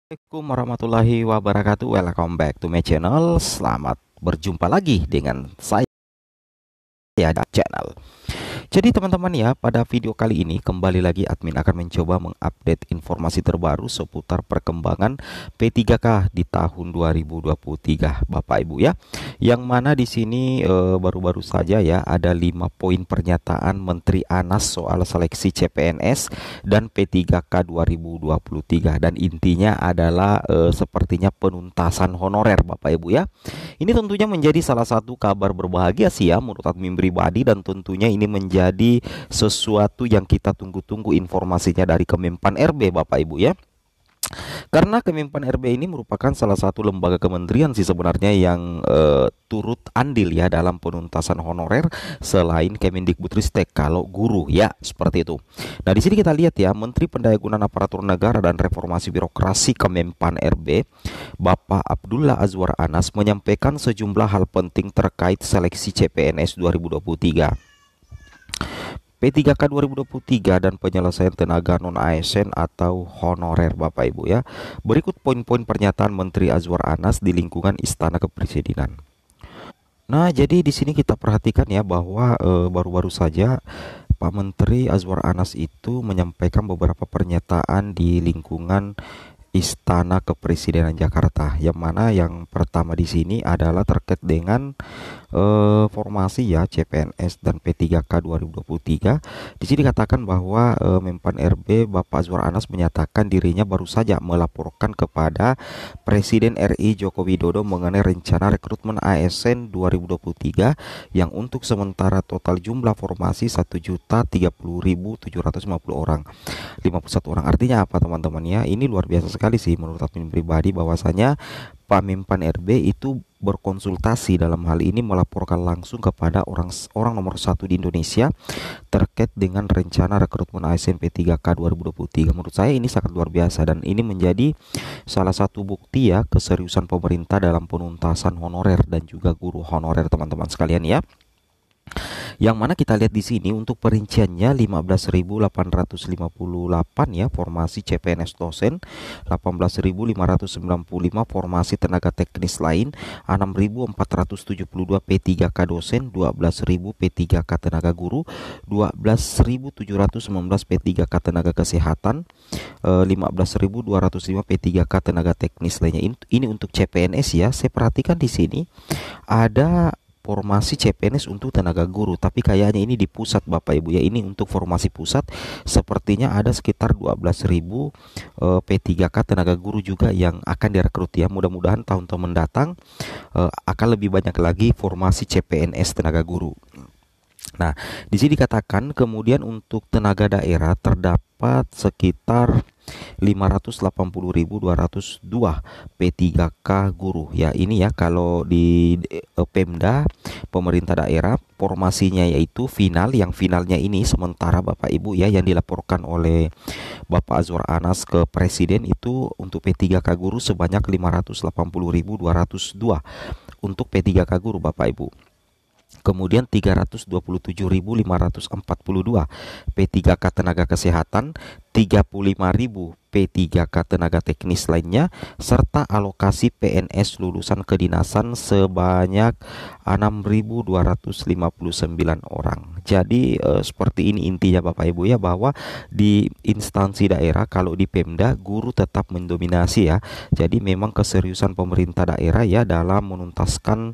Assalamualaikum warahmatullahi wabarakatuh. Welcome back to my channel. Selamat berjumpa lagi dengan saya channel. Jadi teman-teman ya, pada video kali ini kembali lagi admin akan mencoba mengupdate informasi terbaru seputar perkembangan P3K di tahun 2023 Bapak Ibu ya. Yang mana di sini baru-baru saja ya ada 5 poin pernyataan Menteri Anas soal seleksi CPNS dan P3K 2023 dan intinya adalah sepertinya penuntasan honorer Bapak Ibu ya. Ini tentunya menjadi salah satu kabar berbahagia sih ya menurut admin pribadi, dan tentunya ini menjadi sesuatu yang kita tunggu-tunggu informasinya dari Kemenpan RB Bapak Ibu ya. Karena Kemenpan RB ini merupakan salah satu lembaga kementerian sih sebenarnya yang turut andil ya dalam penuntasan honorer selain Kemendikbudristek kalau guru ya, seperti itu. Nah, di sini kita lihat ya, Menteri Pendayagunaan Aparatur Negara dan Reformasi Birokrasi Kemenpan RB, Bapak Abdullah Azwar Anas menyampaikan sejumlah hal penting terkait seleksi CPNS 2023. P3K 2023 dan penyelesaian tenaga non-ASN atau honorer Bapak Ibu ya. Berikut poin-poin pernyataan Menteri Azwar Anas di lingkungan Istana Kepresidenan. Nah, jadi di sini kita perhatikan ya bahwa baru-baru saja Pak Menteri Azwar Anas itu menyampaikan beberapa pernyataan di lingkungan Istana Kepresidenan Jakarta, yang mana yang pertama di sini adalah terkait dengan formasi ya CPNS dan P3K 2023. Di sini dikatakan bahwa Menpan RB Bapak Azwar Anas menyatakan dirinya baru saja melaporkan kepada Presiden RI Joko Widodo mengenai rencana rekrutmen ASN 2023 yang untuk sementara total jumlah formasi 1.030.750 orang, 51 orang. Artinya apa teman-teman ya? Ini luar biasa sekali sih menurut admin pribadi, bahwasanya Pak Menpan RB itu berkonsultasi dalam hal ini, melaporkan langsung kepada orang nomor 1 di Indonesia terkait dengan rencana rekrutmen ASN P3K 2023. Menurut saya ini sangat luar biasa, dan ini menjadi salah satu bukti ya keseriusan pemerintah dalam penuntasan honorer dan juga guru honorer teman-teman sekalian ya. Yang mana kita lihat di sini untuk perinciannya 15.858 ya formasi CPNS dosen, 18.595 formasi tenaga teknis lain, 6.472 P3K dosen, 12.000 P3K tenaga guru, 12.719 P3K tenaga kesehatan, 15.205 P3K tenaga teknis lainnya. Ini untuk CPNS ya. Saya perhatikan di sini ada formasi CPNS untuk tenaga guru, tapi kayaknya ini di pusat Bapak Ibu ya. Ini untuk formasi pusat, sepertinya ada sekitar 12.000 P3K tenaga guru juga yang akan direkrut ya. Mudah-mudahan tahun-tahun mendatang akan lebih banyak lagi formasi CPNS tenaga guru. Nah, di sini dikatakan kemudian untuk tenaga daerah terdapat sekitar 580.202 P3K guru ya. Ini ya kalau di Pemda pemerintah daerah formasinya yaitu final, yang finalnya ini sementara Bapak Ibu ya, yang dilaporkan oleh Bapak Azwar Anas ke Presiden itu untuk P3K guru sebanyak 580.202 untuk P3K guru Bapak Ibu. Kemudian 327.542 P3K tenaga kesehatan, 35.000 P3K tenaga teknis lainnya, serta alokasi PNS lulusan kedinasan sebanyak 6.259 orang. Jadi seperti ini intinya Bapak Ibu ya, bahwa di instansi daerah kalau di Pemda guru tetap mendominasi ya. Jadi memang keseriusan pemerintah daerah ya dalam menuntaskan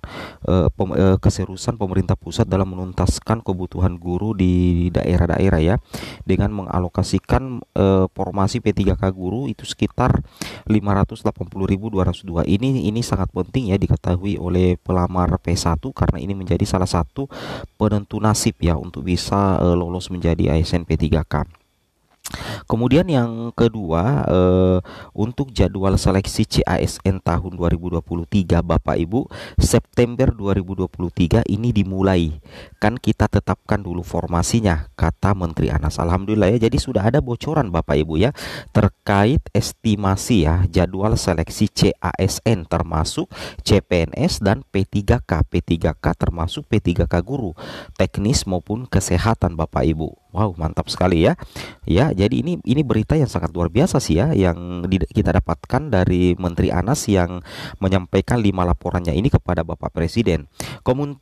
keseriusan pemerintah pusat dalam menuntaskan kebutuhan guru di daerah-daerah ya, dengan mengalokasikan formasi P3K guru itu sekitar 580.202. Ini sangat penting ya diketahui oleh pelamar P1, karena ini menjadi salah satu penentu nasib ya untuk bisa lolos menjadi ASN P3K. Kemudian yang kedua, untuk jadwal seleksi CASN tahun 2023 Bapak Ibu, September 2023 ini dimulai. Kan kita tetapkan dulu formasinya, kata Menteri Anas. Alhamdulillah ya, jadi sudah ada bocoran Bapak Ibu ya terkait estimasi ya jadwal seleksi CASN termasuk CPNS dan P3K. P3K termasuk P3K guru teknis maupun kesehatan Bapak Ibu. Wow, mantap sekali ya. Ya, jadi ini berita yang sangat luar biasa sih ya yang kita dapatkan dari Menteri Anas yang menyampaikan 5 laporannya ini kepada Bapak Presiden.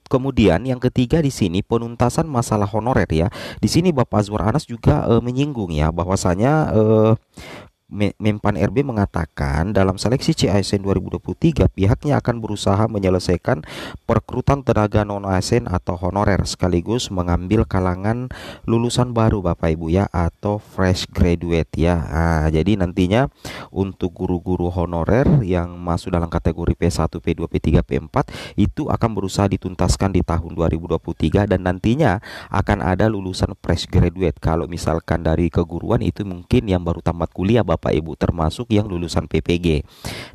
Kemudian yang ketiga di sini penuntasan masalah honorer ya. Di sini Bapak Azwar Anas juga menyinggung ya bahwasanya Menpan RB mengatakan dalam seleksi CASN 2023 pihaknya akan berusaha menyelesaikan perekrutan tenaga non-ASN atau honorer sekaligus mengambil kalangan lulusan baru Bapak Ibu ya atau fresh graduate ya. Nah, jadi nantinya untuk guru-guru honorer yang masuk dalam kategori P1, P2, P3, P4 itu akan berusaha dituntaskan di tahun 2023 dan nantinya akan ada lulusan fresh graduate. Kalau misalkan dari keguruan itu mungkin yang baru tamat kuliah Bapak Ibu, termasuk yang lulusan PPG.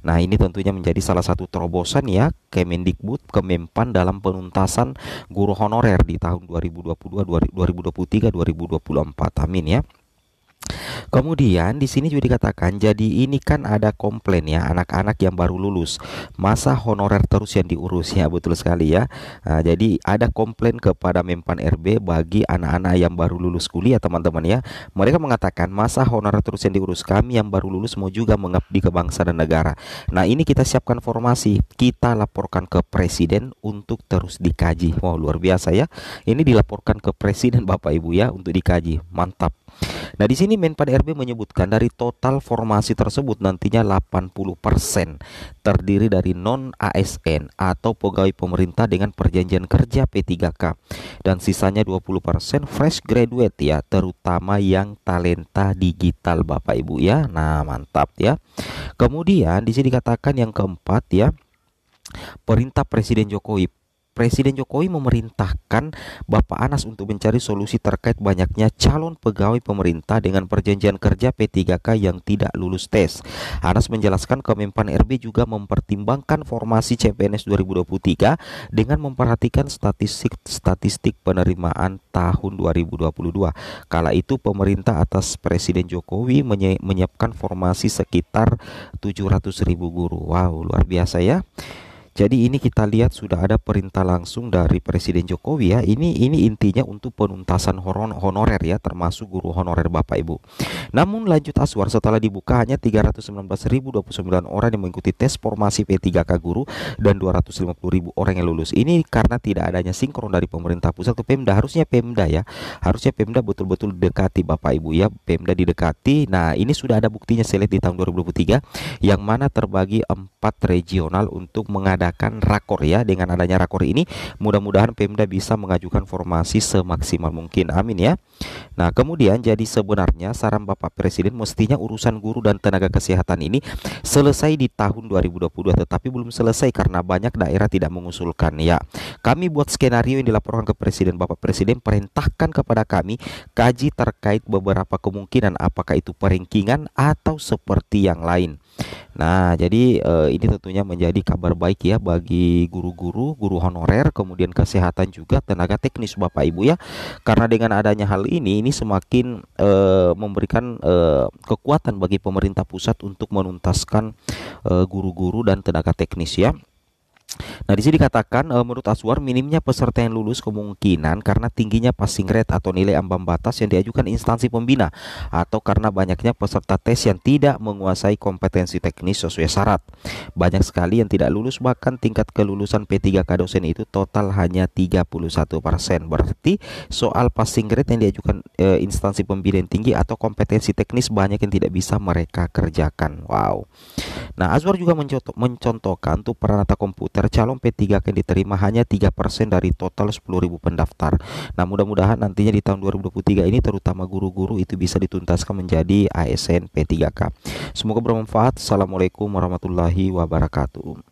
Nah, ini tentunya menjadi salah satu terobosan ya Kemendikbud, Kemenpan dalam penuntasan guru honorer di tahun 2022, 2023, 2024. Amin ya. Kemudian di sini juga dikatakan, jadi ini kan ada komplain ya anak-anak yang baru lulus, masa honorer terus yang diurus ya, betul sekali ya. Nah, jadi ada komplain kepada Menpan RB bagi anak-anak yang baru lulus kuliah teman-teman ya. Mereka mengatakan masa honorer terus yang diurus, kami yang baru lulus mau juga mengabdi ke bangsa dan negara. Nah, ini kita siapkan formasi, kita laporkan ke Presiden untuk terus dikaji. Wow, luar biasa ya. Ini dilaporkan ke Presiden Bapak Ibu ya untuk dikaji. Mantap. Nah, di sini Menpan RB menyebutkan dari total formasi tersebut nantinya 80% terdiri dari non-ASN atau pegawai pemerintah dengan perjanjian kerja P3K dan sisanya 20% fresh graduate ya, terutama yang talenta digital Bapak Ibu ya. Nah, mantap ya. Kemudian di sini dikatakan yang keempat ya, perintah Presiden Jokowi. Presiden Jokowi memerintahkan Bapak Anas untuk mencari solusi terkait banyaknya calon pegawai pemerintah dengan perjanjian kerja P3K yang tidak lulus tes. Anas menjelaskan Kemenpan RB juga mempertimbangkan formasi CPNS 2023 dengan memperhatikan statistik penerimaan tahun 2022. Kala itu pemerintah atas Presiden Jokowi menyiapkan formasi sekitar 700.000 guru. Wow, luar biasa ya. Jadi ini kita lihat sudah ada perintah langsung dari Presiden Jokowi ya. Ini intinya untuk penuntasan honorer ya, termasuk guru honorer Bapak Ibu. Namun lanjut Aswar, setelah dibuka hanya 319.029 orang yang mengikuti tes formasi P3K guru dan 250.000 orang yang lulus. Ini karena tidak adanya sinkron dari pemerintah pusat ke Pemda. Harusnya Pemda ya. Harusnya Pemda betul-betul dekati Bapak Ibu ya. Pemda didekati. Nah, ini sudah ada buktinya saya lihat di tahun 2023 yang mana terbagi 4 regional untuk mengadakan rakor ya. Dengan adanya rakor ini mudah-mudahan Pemda bisa mengajukan formasi semaksimal mungkin. Amin ya. Nah, kemudian jadi sebenarnya saran Bapak Presiden mestinya urusan guru dan tenaga kesehatan ini selesai di tahun 2022, tetapi belum selesai karena banyak daerah tidak mengusulkan ya. Kami buat skenario yang dilaporkan ke Presiden. Bapak Presiden perintahkan kepada kami kaji terkait beberapa kemungkinan apakah itu peringkingan atau seperti yang lain. Nah, jadi ini tentunya menjadi kabar baik ya bagi guru-guru, guru honorer, kemudian kesehatan juga tenaga teknis Bapak Ibu ya. Karena dengan adanya hal ini semakin memberikan kekuatan bagi pemerintah pusat untuk menuntaskan guru-guru dan tenaga teknis ya. Nah, di sini dikatakan menurut Aswar minimnya peserta yang lulus kemungkinan karena tingginya passing rate atau nilai ambang batas yang diajukan instansi pembina atau karena banyaknya peserta tes yang tidak menguasai kompetensi teknis sesuai syarat. Banyak sekali yang tidak lulus, bahkan tingkat kelulusan P3K dosen itu total hanya 31%. Berarti soal passing rate yang diajukan instansi pembina yang tinggi atau kompetensi teknis banyak yang tidak bisa mereka kerjakan. Wow. Nah, Azwar juga mencontohkan untuk peranata komputer calon P3K yang diterima hanya 3% dari total 10.000 pendaftar. Nah, mudah-mudahan nantinya di tahun 2023 ini terutama guru-guru itu bisa dituntaskan menjadi ASN P3K. Semoga bermanfaat. Assalamualaikum warahmatullahi wabarakatuh.